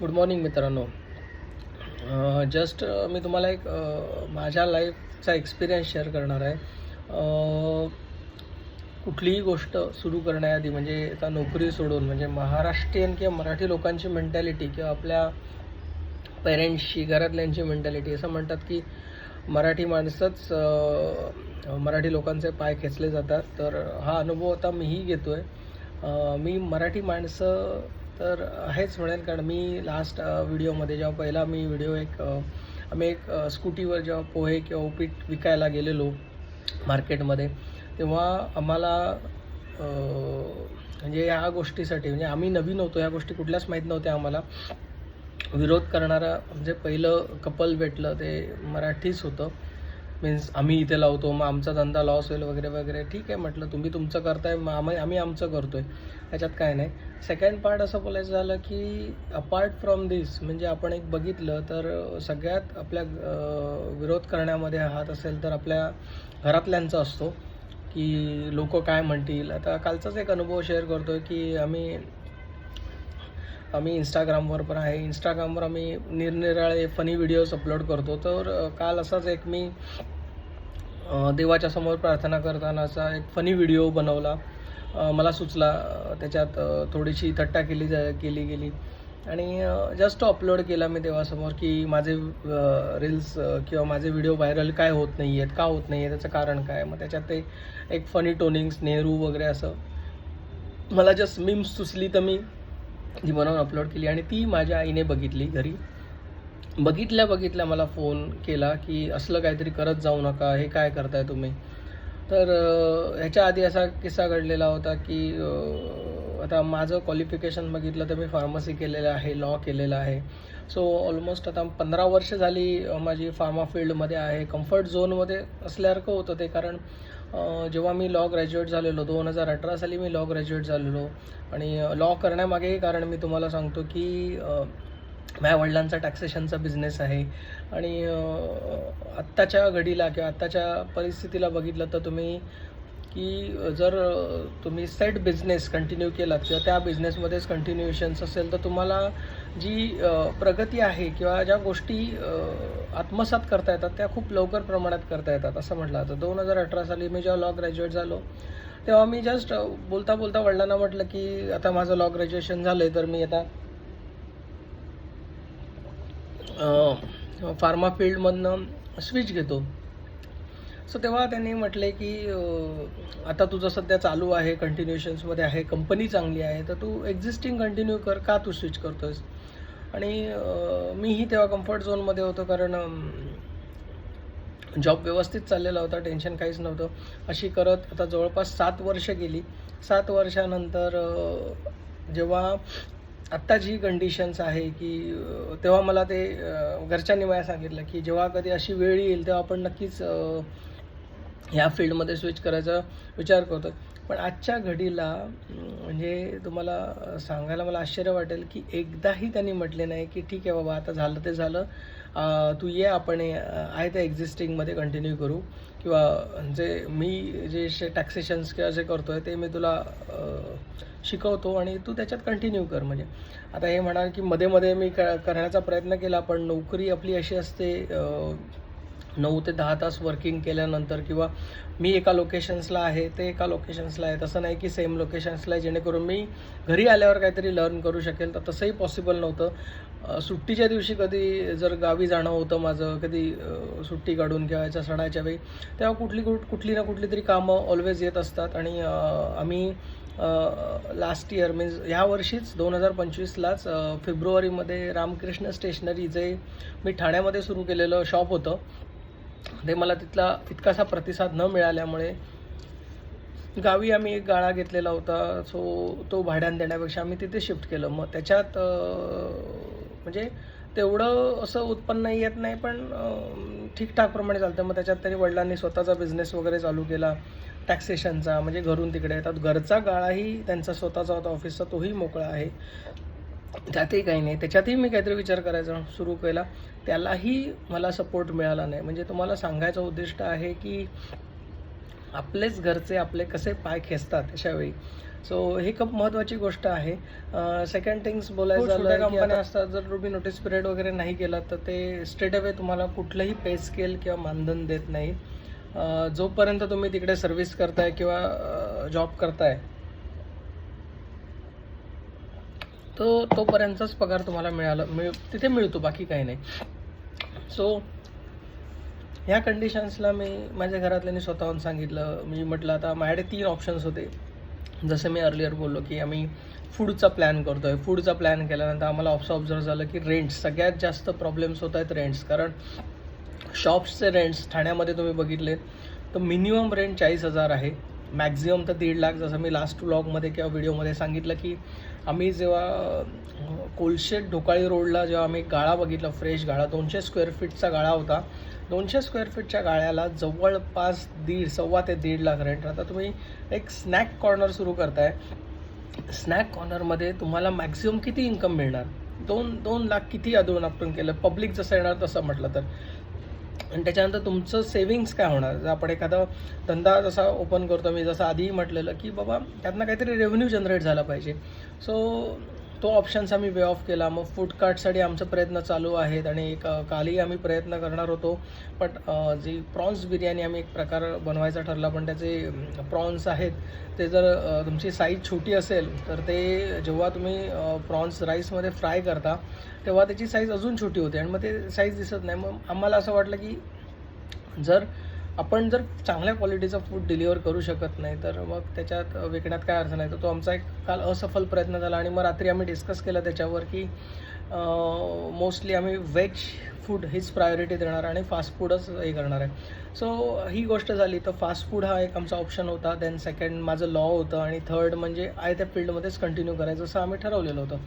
Good morning मित्रांनो. Just मी तुम्हाला एक माझ्या लाईफचा एक्सपिरियन्स शेअर करणार आहे. कुठलीही गोष्ट सुरू करण्याआधी म्हणजे आता नोकरी सोडून म्हणजे महाराष्ट्रीयन किंवा मराठी लोकांची मेंटॅलिटी किंवा आपल्या पेरेंट्सची घरातल्यांची मेंटॅलिटी असं म्हणतात की मराठी माणसंच मराठी लोकांचे पाय खेचले जातात. तर हा अनुभव आता मीही घेतो आहे. मी मराठी माणसं तर आहेच म्हणेल, कारण मी लास्ट व्हिडिओमध्ये जेव्हा पहिला मी व्हिडिओ आम्ही एक स्कूटीवर जेव्हा पोहे किंवा उपीट विकायला गेलेलो मार्केटमध्ये, तेव्हा आम्हाला म्हणजे ह्या गोष्टीसाठी म्हणजे आम्ही नवीन होतो, ह्या गोष्टी कुठल्याच माहीत नव्हत्या आम्हाला. विरोध करणारा म्हणजे पहिलं कपल भेटलं ते मराठीच होतं. मीन्स आम्ही इथे लावतो, मग आमचा धंदा लॉस होईल वगैरे वगैरे. ठीक आहे म्हटलं, तुम्ही तुमचं करताय, मग आम्ही आमचं करतो आहे, त्याच्यात काय नाही. सेकंड पार्ट असं बोलायचं झालं की अपार्ट फ्रॉम दिस म्हणजे आपण एक बघितलं तर सगळ्यात आपल्या विरोध करण्यामध्ये हात असेल तर आपल्या घरातल्यांचा असतो की लोक काय म्हणतील. आता कालचाच एक अनुभव शेअर करतो आहे की आम्ही इंस्टाग्रामवर पण आहे. इंस्टाग्रामवर आम्ही निरनिराळे फनी व्हिडिओज अपलोड करतो. तर काल असाच एक मी देवाच्या समोर प्रार्थना करतानाचा एक फनी व्हिडिओ बनवला. मला सुचला, त्याच्यात थोडीशी थट्टा केली गेली आणि जस्ट अपलोड केला मी देवासमोर की माझे रील्स किंवा माझे व्हिडिओ व्हायरल काय होत नाही आहेत, का होत नाही आहे, त्याचं कारण काय. मग त्याच्यात ते एक फनी टोनिंग्स नेहरू वगैरे असं मला जस्ट मीम्स सुचली तर मी ती बनवून अपलोड केली आणि ती माझ्या आईने बघितली घरी. बघितल्या मला फोन केला की असलं काहीतरी करत जाऊ नका, हे काय करताय तुम्ही. तर ह्याच्या आधी असा किस्सा घडलेला होता की आता माझं क्वालिफिकेशन बघितलं तर मी फार्मसी केलेलं आहे, लॉ केलेला आहे. सो ऑलमोस्ट आता 15 वर्ष झाली माझी फार्मा फील्डमध्ये आहे. कम्फर्ट झोनमध्ये असल्यासारखं होतं ते, कारण जेव्हा मी लॉ ग्रॅज्युएट झालेलो 2018 साली मी लॉ ग्रॅज्युएट झालेलो. आणि लॉ करण्यामागेही कारण मी तुम्हाला सांगतो की माझ्या वडिलांचा टॅक्सेशनचा बिझनेस आहे. आणि आत्ताच्या घडीला किंवा आत्ताच्या परिस्थितीला बघितलं तर तुम्ही की जर तुम्ही सेट बिझनेस कंटिन्यू केलात किंवा त्या बिझनेसमध्येच कंटिन्युएशन्स असेल तर तुम्हाला जी प्रगती आहे किंवा ज्या गोष्टी आत्मसात करता येतात त्या खूप लवकर प्रमाणात करता येतात असं म्हटलं जातं. 2018 साली मी जेव्हा लॉ ग्रॅज्युएट झालो तेव्हा मी जस्ट बोलता वडिलांना म्हटलं की आता माझं लॉ ग्रॅज्युएशन झालं आहे तर मी आता फार्मा फील्डमधनं स्विच घेतो. सो तेव्हा त्यांनी म्हटले की आता तुझं सध्या चालू आहे, कंटिन्युएशन्समध्ये आहे, कंपनी चांगली आहे, तर तू एक्झिस्टिंग कंटिन्यू कर, का तू स्विच करतो आहेस. आणि मीही तेव्हा कम्फर्ट झोनमध्ये होतो, कारण जॉब व्यवस्थित चाललेला होता, टेन्शन काहीच नव्हतं. अशी करत आता जवळपास 7 वर्ष गेली. 7 वर्षानंतर जेव्हा आत्ता जी कंडिशन्स आहे की तेव्हा मला ते घरच्यांनी मला सांगितलं की जेव्हा कधी अशी वेळ येईल तेव्हा आपण नक्कीच ह्या फील्डमध्ये स्विच करायचा विचार करतो. पण आजच्या घडीला म्हणजे तुम्हाला सांगायला मला आश्चर्य वाटेल की एकदाही त्यांनी म्हटले नाही की ठीक आहे बाबा आता झालं ते झालं, तू ये आपण आहे त्या एक्झिस्टिंगमध्ये कंटिन्यू करू, किंवा जे टॅक्सेशन्स किंवा जे करतो आहे ते मी तुला शिकवतो आणि तू त्याच्यात कंटिन्यू कर. म्हणजे आता हे म्हणाल की मध्ये मी करण्याचा प्रयत्न केला, पण नोकरी आपली अशी असते 9 ते 10 तास वर्किंग केल्यानंतर, किंवा मी एका लोकेशन्सला आहे ते एका लोकेशन्सला आहे, तसं नाही की सेम लोकेशन्सला आहे जेणेकरून मी घरी आल्यावर काहीतरी लर्न करू शकेल. तर तसंही पॉसिबल नव्हतं. सुट्टीच्या दिवशी कधी जर गावी जाणं होतं माझं, कधी सुट्टी काढून किंवा याच्या सणाच्या वेळी, तेव्हा कुठली ना कुठली तरी कामं ऑलवेज येत असतात. आणि आम्ही लास्ट इयर मीन्स ह्या वर्षीच 2025लाच फेब्रुवारीमध्ये रामकृष्ण स्टेशनरी जे मी ठाण्यामध्ये सुरू केलेलं शॉप होतं ते मला तिथला तितकासा प्रतिसाद न मिळाल्यामुळे गावी आम्ही एक गाळा घेतलेला होता. सो तो भाड्यानं देण्यापेक्षा आम्ही तिथे शिफ्ट केलं. मग त्याच्यात म्हणजे तेवढं असं उत्पन्न येत नाही, पण ठीकठाकप्रमाणे चालतं. मग त्याच्यात त्यांनी वडिलांनी स्वतःचा बिझनेस वगैरे चालू केला टॅक्सेशनचा, म्हणजे घरून तिकडे येतात. घरचा गाळाही त्यांचा स्वतःचा होता ऑफिसचा, तोही मोकळा आहे, त्यातही काही नाही. त्याच्यातही मी काहीतरी विचार करायचा सुरू केला, त्यालाही मला सपोर्ट मिळाला नाही. म्हणजे तुम्हाला सांगायचं उद्दिष्ट आहे की आपलेच घरचे आपले कसे पाय खेचतात अशावेळी. सो ही खूप महत्त्वाची गोष्ट आहे. सेकंड थिंग्स बोलायचं झालं की कंपन्या असतात, जर तुम्ही नोटीस पिरियड वगैरे नाही केला तर ते स्ट्रेट अवे तुम्हाला कुठलंही पे स्केल किंवा मानधन देत नाही. जोपर्यंत तुम्ही तिकडे सर्व्हिस करताय किंवा जॉब करताय तोपर्यंतच पगार तुम्हाला तिथे मिळतो, बाकी काही नाही. सो ह्या कंडिशन्सला मी माझ्या घरातल्यांनी स्वतःहून सांगितलं. मी म्हटलं आता माझ्याकडे 3 ऑप्शन्स होते. जसं मी अर्लियर बोललो की आम्ही फूडचा प्लॅन करतो आहे. फूडचा प्लॅन केल्यानंतर आम्हाला ऑब्झर्व झालं की रेंट्स सगळ्यात जास्त प्रॉब्लेम्स होत आहेत रेंट्स. कारण शॉप्सचे रेंट्स ठाण्यामध्ये तुम्ही बघितले तर मिनिमम रेंट 40,000 आहे, मॅक्झिमम तर 1.5 लाख. जसं मी लास्ट व्लॉगमध्ये किंवा व्हिडिओमध्ये सांगितलं की आम्ही जेव्हा कोलशेत ढोकाळी रोडला जेव्हा आम्ही गाळा बघितला, फ्रेश गाळा, 200 स्क्वेअर फीटचा गाळा होता. 200 स्क्वेअर फीटच्या गाळ्याला जवळपास सव्वा ते 1.5 लाख रेंट. आता तुम्ही एक स्नॅक कॉर्नर सुरू करताय, स्नॅक कॉर्नरमध्ये तुम्हाला मॅक्झिमम किती इन्कम मिळणार? 2 लाख किती अधून आपण केलं, पब्लिक जसं येणार तसं म्हटलं तर. आणि त्याच्यानंतर तुमचं सेविंग्स काय होणार? जर आपण एखादा धंदा जसा ओपन करतो, मी जसं आधीही म्हटलेलं की बाबा त्यातनं काहीतरी रेव्हेन्यू जनरेट झाला पाहिजे. सो तो ऑप्शन्स आम्ही वे ऑफ केला. मग फूड कार्टसाठी आमचे प्रयत्न चालू आहेत आणि कालही आम्ही प्रयत्न करणार होतो. पण जी प्रॉन्स बिर्याणी आम्ही एक प्रकार बनवायचा ठरला, पण त्याचे प्रॉन्स आहेत ते जर तुमची साईज छोटी असेल तर ते जेव्हा तुम्ही प्रॉन्स राईसमध्ये फ्राय करता तेव्हा त्याची साईज अजून छोटी होते आणि मग ते साईज दिसत नाही. मग आम्हाला असं वाटलं की जर चांगल्या क्वालिटीचं फूड डिलिव्हर करू शकत नाही तर मग त्याच्यात विकण्यात काय अर्थ नाही. तर तो आमचा एक काल असफल प्रयत्न झाला आणि मग रात्री आम्ही डिस्कस केलं त्याच्यावर की मोस्टली आम्ही व्हेज फूड हीच प्रायोरिटी देणार आणि फास्ट फूडच हे करणार आहे. सो ही गोष्ट झाली. तर फास्ट फूड हा एक आमचा ऑप्शन होता. देन सेकंड माझं लॉ होतं आणि थर्ड म्हणजे त्या फील्डमध्येच कंटिन्यू करायचं असं आम्ही ठरवलेलं होतं.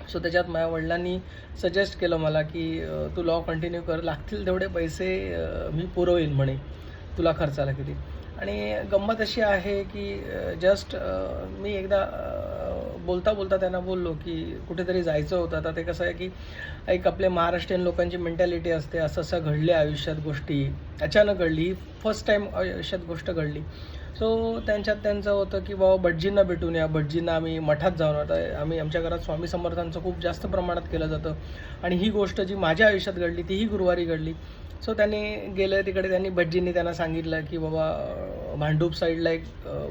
सो त्याच्यात माझ्या वडिलांनी सजेस्ट केलं मला की तू लॉ कंटिन्यू कर, लागतील तेवढे पैसे मी पुरवेल म्हणे, तुला खर्चाला किती. आणि गंमत अशी आहे की जस्ट मी एकदा बोलता बोलता त्यांना बोललो की कुठेतरी जायचं होतं. आता ते कसं आहे की एक आपल्या महाराष्ट्रीयन लोकांची मेंटॅलिटी असते, असं असं घडले आयुष्यात गोष्टी, अचानक घडली, फर्स्ट टाईम आयुष्यात गोष्ट घडली. सो त्यांचं होतं की बाबा भटजींना भेटून या. भटजींना आम्ही मठात जाऊन, आता आम्ही आमच्या घरात स्वामी समर्थांचं खूप जास्त प्रमाणात केलं जातं आणि ही गोष्ट जी माझ्या आयुष्यात घडली तीही गुरुवारी घडली. सो त्यांनी गेलं तिकडे, भटजींनी त्यांना सांगितलं की बाबा भांडूप साईडला एक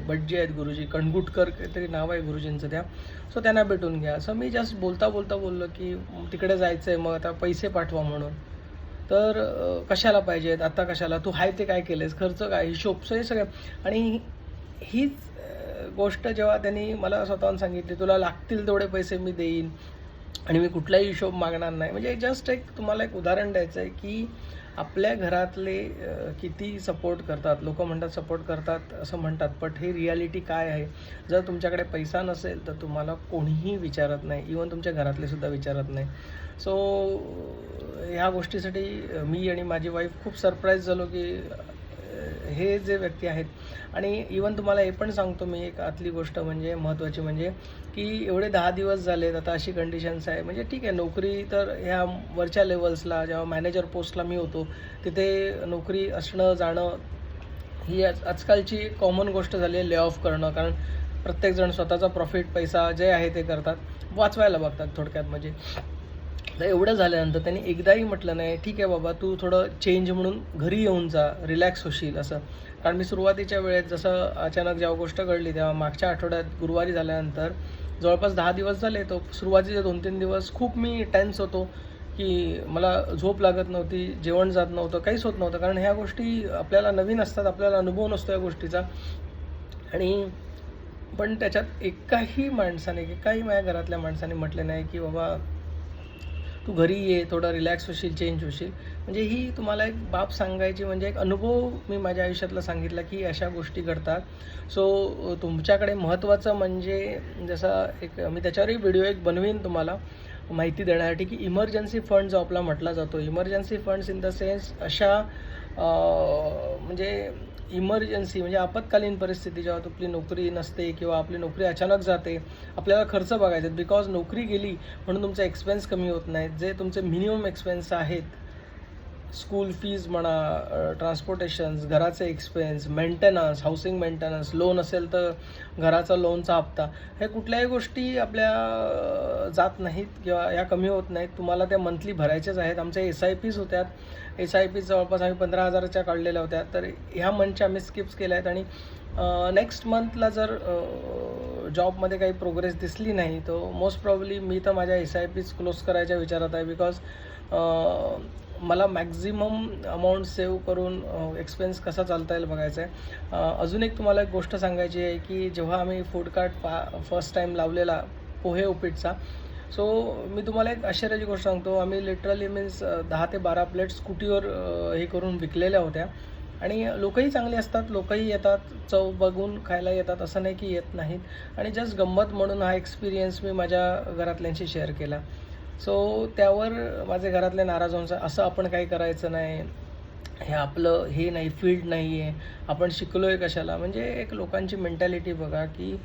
भटजी आहेत गुरुजी, कणगुटकर काहीतरी नाव आहे गुरुजींचं त्या, सो त्यांना भेटून घ्या. सो मी जस्ट बोलता बोललो की तिकडे जायचं आहे, मग आता पैसे पाठवा म्हणून. तर कशाला पाहिजेत आता, कशाला, तू हाय ते काय केलेस, खर्च काय, हिशोब, हे सगळं. आणि हीच गोष्ट जेव्हा त्यांनी मला स्वतःहून सांगितली, तुला लागतील तेवढे पैसे मी देईन आणि मी कुठलाही हिशोब मागणार नाही. म्हणजे जस्ट तुम्हाला एक उदाहरण द्यायचं आहे की आपल्या घरातले किती सपोर्ट करतात. लोक म्हणतात सपोर्ट करतात असं म्हणतात, बट हे रियालिटी काय आहे? जर तुमच्याकडे पैसा नसेल तर तुम्हाला कोणीही विचारत नाही, इवन तुमच्या घरातले सुद्धा विचारत नाही. सो ह्या गोष्टीसाठी मी आणि माझी वाईफ खूप सरप्राईज झालो की हे जे व्यक्ती आहेत. आणि इवन तुम्हाला हे पण सांगतो मी, एक आतली गोष्ट म्हणजे महत्त्वाची म्हणजे की एवढे 10 दिवस झालेत, आता अशी कंडिशन्स आहे. म्हणजे ठीक आहे, नोकरी तर ह्या वरच्या लेवल्सला जेव्हा मॅनेजर पोस्टला मी होतो तिथे नोकरी असणं जाणं ही आजकालची कॉमन गोष्ट झाली आहे, ले ऑफ करणं. कारण प्रत्येकजण स्वतःचा प्रॉफिट, पैसा जे आहे ते करतात, वाचवायला बघतात थोडक्यात. म्हणजे तर एवढं झाल्यानंतर त्यांनी एकदाही म्हटलं नाही ठीक आहे बाबा तू थोडं चेंज म्हणून घरी येऊन जा, रिलॅक्स होशील असं. कारण मी सुरुवातीच्या वेळेत जसं अचानक जेव्हा गोष्ट घडली तेव्हा मागच्या आठवड्यात गुरुवारी झाल्यानंतर जवळपास 10 दिवस झाले, तो सुरुवातीचे 2-3 दिवस खूप मी टेन्स होतो की मला झोप लागत नव्हती, जेवण जात नव्हतं, काहीच होत नव्हतं. कारण ह्या गोष्टी आपल्याला नवीन असतात, आपल्याला अनुभव नसतो या गोष्टीचा. आणि पण त्याच्यात एकाही माझ्या घरातल्या माणसाने म्हटले नाही की बाबा तू घरी ये, थोडं रिलॅक्स होशील, चेंज होशील. म्हणजे ही तुम्हाला एक बाब सांगायची, म्हणजे एक अनुभव मी माझ्या आयुष्यातला सांगितला की अशा गोष्टी घडतात. सो तुमच्याकडे महत्त्वाचं म्हणजे जसं मी त्याच्यावरही व्हिडिओ बनवीन तुम्हाला माहिती देण्यासाठी की इमर्जन्सी फंड जो आपला म्हटला जातो, emergency funds in the sense अशा म्हणजे इमर्जन्सी म्हणजे आपत्कालीन परिस्थिती, जेव्हा आपली नोकरी नसते किंवा आपली नोकरी अचानक जाते, आपल्याला खर्च बघायचे आहेत. बिकॉज नोकरी गेली म्हणून तुमचे एक्सपेन्स कमी होत नाहीत. जे तुमचे मिनिमम एक्सपेन्स आहेत स्कूल फीज म्हणा, ट्रान्सपोर्टेशन्स, घराचे expense, maintenance, housing maintenance, loan असेल तर घराचा लोनचा हप्ता, हे कुठल्याही गोष्टी आपल्या जात नाहीत किंवा या कमी होत नाहीत. तुम्हाला त्या मंथली भरायच्याच आहेत. आमच्या SIPs होत्या, SIPs जवळपास आम्ही 15,000च्या काढलेल्या होत्या, तर ह्या मंथच्या आम्ही स्किप्स केल्या आहेत. आणि नेक्स्ट मंथला जर जॉबमध्ये काही प्रोग्रेस दिसली नाही तर मोस्ट प्रॉब्ली मी तर माझ्या SIPs क्लोज करायच्या विचारात आहे. बिकॉज मला मॅक्झिमम अमाऊंट सेव्ह करून एक्सपेन्स कसा चालता येईल बघायचं आहे. अजून एक तुम्हाला एक गोष्ट सांगायची आहे की जेव्हा आम्ही फूड कार्ट फर्स्ट टाईम लावलेला पोहे उपीटचा, सो मी तुम्हाला एक आश्चर्याची गोष्ट सांगतो. आम्ही लिटरली मीन्स 10 ते 12 प्लेट स्कूटीवर हे करून विकलेल्या होत्या. आणि लोकही चांगली असतात, लोकही येतात, चव बघून खायला येतात, असं नाही की येत नाहीत. आणि जस्ट गंमत म्हणून हा एक्सपिरियन्स मी माझ्या घरातल्यांशी शेअर केला. सो त्यावर माझे घरातले नाराज होऊन असं आपण काही करायचं नाही, हे आपलं हे नाही, फील्ड नाही आहे, आपण शिकलो आहे कशाला. म्हणजे एक लोकांची मेंटॅलिटी बघा की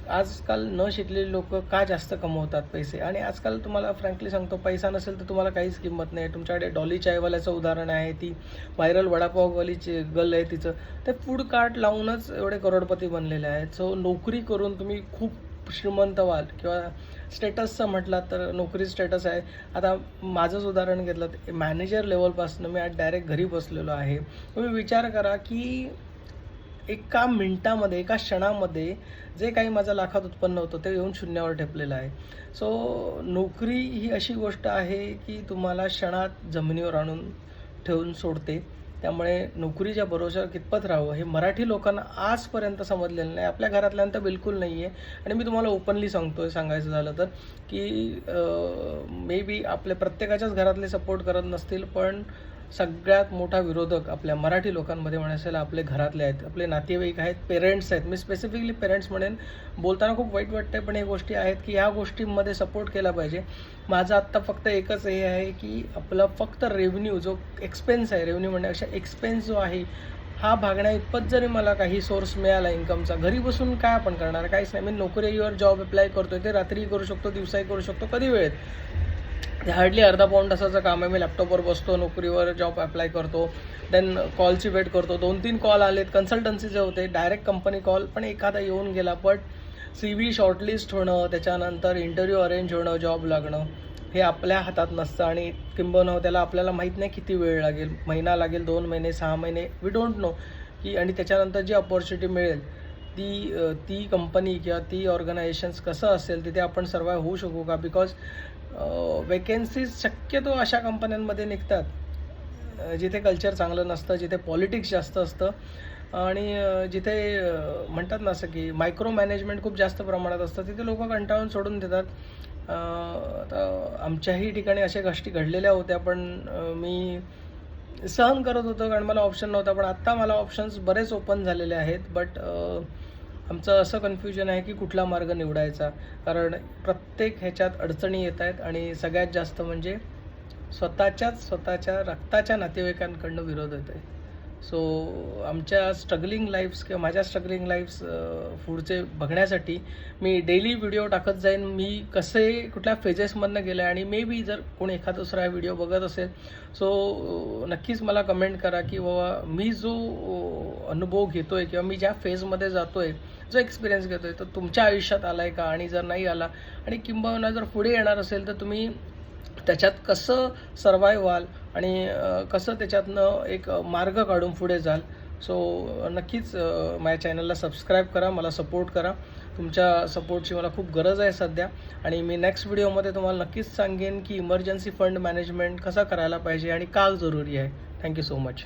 आजकाल न शिकलेली लोक का जास्त कमवतात पैसे. आणि आजकाल तुम्हाला फ्रँकली सांगतो, पैसा नसेल तर तुम्हाला काहीच किंमत नाही. तुमच्याकडे डॉली चायवाल्याचं उदाहरण आहे, ती व्हायरल वडापाववालीची गर्ल आहे, तिचं ते फूड कार्ट लावूनच एवढे करोडपती बनलेले आहेत. सो नोकरी करून तुम्ही खूप श्रीमंत व्हाल किंवा स्टेटसचं म्हटलं तर नोकरी स्टेटस आहे. आता माझंच उदाहरण घेतलं तर मॅनेजर लेवलपासून मी आज डायरेक्ट घरी बसलेलो आहे. तुम्ही विचार करा की एका मिनिटामध्ये, एका क्षणामध्ये जे काही माझं लाखात उत्पन्न होतं ते येऊन शून्यावर ठेपलेलं आहे. सो नोकरी ही अशी गोष्ट आहे की तुम्हाला क्षणात जमिनीवर आणून ठेवून सोडते. त्यामुळे नोकरीच्या भरोश्यावर कितपत राहावं हे मराठी लोकांना आजपर्यंत समजलेलं नाही. आपल्या घरातल्यांना बिलकुल नाही आहे. आणि मी तुम्हाला ओपनली सांगायचं झालं तर की मे बी आपल्या प्रत्येकाच्याच घरातले सपोर्ट करत नसतील, पण सगळ्यात मोठा विरोधक आपल्या मराठी लोकांमध्ये म्हणायचं आपले घरातले आहेत, आपले नातेवाईक आहेत, पेरेंट्स आहेत. मी स्पेसिफिकली पेरेंट्स म्हणेन. बोलताना खूप वाईट वाटतं आहे, पण हे गोष्टी आहेत की ह्या गोष्टींमध्ये सपोर्ट केला पाहिजे. माझं आत्ता फक्त एकच हे आहे की आपला फक्त रेव्हेन्यू जो एक्सपेन्स आहे, रेव्हेन्यू म्हणण्यापेक्षा एक्सपेन्स जो आहे हा भागण्या इतपत जरी मला काही सोर्स मिळाला इन्कमचा, घरी बसून काय आपण करणार, काहीच नाही. मी नोकरीवर जॉब अप्लाय करतोय, ते रात्रीही करू शकतो, दिवसाही करू शकतो, कधी वेळेत. ते हार्डली अर्धा पाऊण तासाचं काम आहे. मी लॅपटॉपवर बसतो, नोकरीवर जॉब अप्लाय करतो, देन कॉलची वेट करतो. 2-3 कॉल आलेत, कन्सल्टन्सीचे होते, डायरेक्ट कंपनी कॉल, पण एखादा येऊन गेला. बट CV शॉर्टलिस्ट होणं, त्याच्यानंतर इंटरव्ह्यू अरेंज होणं, जॉब लागणं हे आपल्या हातात नसतं. आणि किंबहुना त्याला आपल्याला माहीत नाही किती वेळ लागेल, महिना लागेल, 2 महिने, 6 महिने, वी डोंट नो की. आणि त्याच्यानंतर जी अपॉर्च्युनिटी मिळेल ती कंपनी किंवा ती ऑर्गनायझेशन्स कसं असेल, तिथे आपण सर्वाइव्ह होऊ शकू का. बिकॉज वेकेन्सीज शक्यतो अशा कंपन्यांमध्ये निघतात जिथे कल्चर चांगलं नसतं, जिथे पॉलिटिक्स जास्त असतं आणि जिथे म्हणतात ना असं की मायक्रो मॅनेजमेंट खूप जास्त प्रमाणात असतं. तिथे लोक कंटाळून सोडून देतात. आता आमच्याही ठिकाणी अशा गोष्टी घडलेल्या होत्या, पण मी सहन करत होतो कारण मला ऑप्शन नव्हता. पण आत्ता मला ऑप्शन्स बरेच ओपन झालेले आहेत. बट आमचं असं कन्फ्युजन आहे की कुठला मार्ग निवडायचा, कारण प्रत्येक ह्याच्यात अडचणी येत आहेत आणि सगळ्यात जास्त म्हणजे स्वतःच्या रक्ताच्या नातेवाईकांकडनं विरोध येतो आहे. सो आमच्या स्ट्रगलिंग लाईफ्स किंवा माझ्या स्ट्रगलिंग लाईफ्स पुढचे बघण्यासाठी मी डेली व्हिडिओ टाकत जाईन. मी कसे कुठल्या फेजेसमधनं गेलं आहे आणि मे बी जर कोणी एखादा दुसरा व्हिडिओ बघत असेल सो नक्कीच मला कमेंट करा की बाबा मी जो अनुभव घेतो आहे किंवा मी ज्या फेजमध्ये जातो आहे, जो एक्सपिरियन्स घेतो आहे, तो तुमच्या आयुष्यात आला आहे का. आणि जर नाही आला आणि किंबहुना जर पुढे येणार असेल तर तुम्ही त्याच्यात कसं सर्वाइव्ह व्हाल आणि कसं त्याच्यातनं एक मार्ग काढून पुढे जाल. सो नक्कीच माझ्या चॅनलला सबस्क्राईब करा, मला सपोर्ट करा. तुमच्या सपोर्टची मला खूप गरज आहे सध्या. आणि मी नेक्स्ट व्हिडिओमध्ये तुम्हाला नक्कीच सांगेन की इमर्जन्सी फंड मॅनेजमेंट कसा करायला पाहिजे आणि का जरुरी आहे. Thank you so much.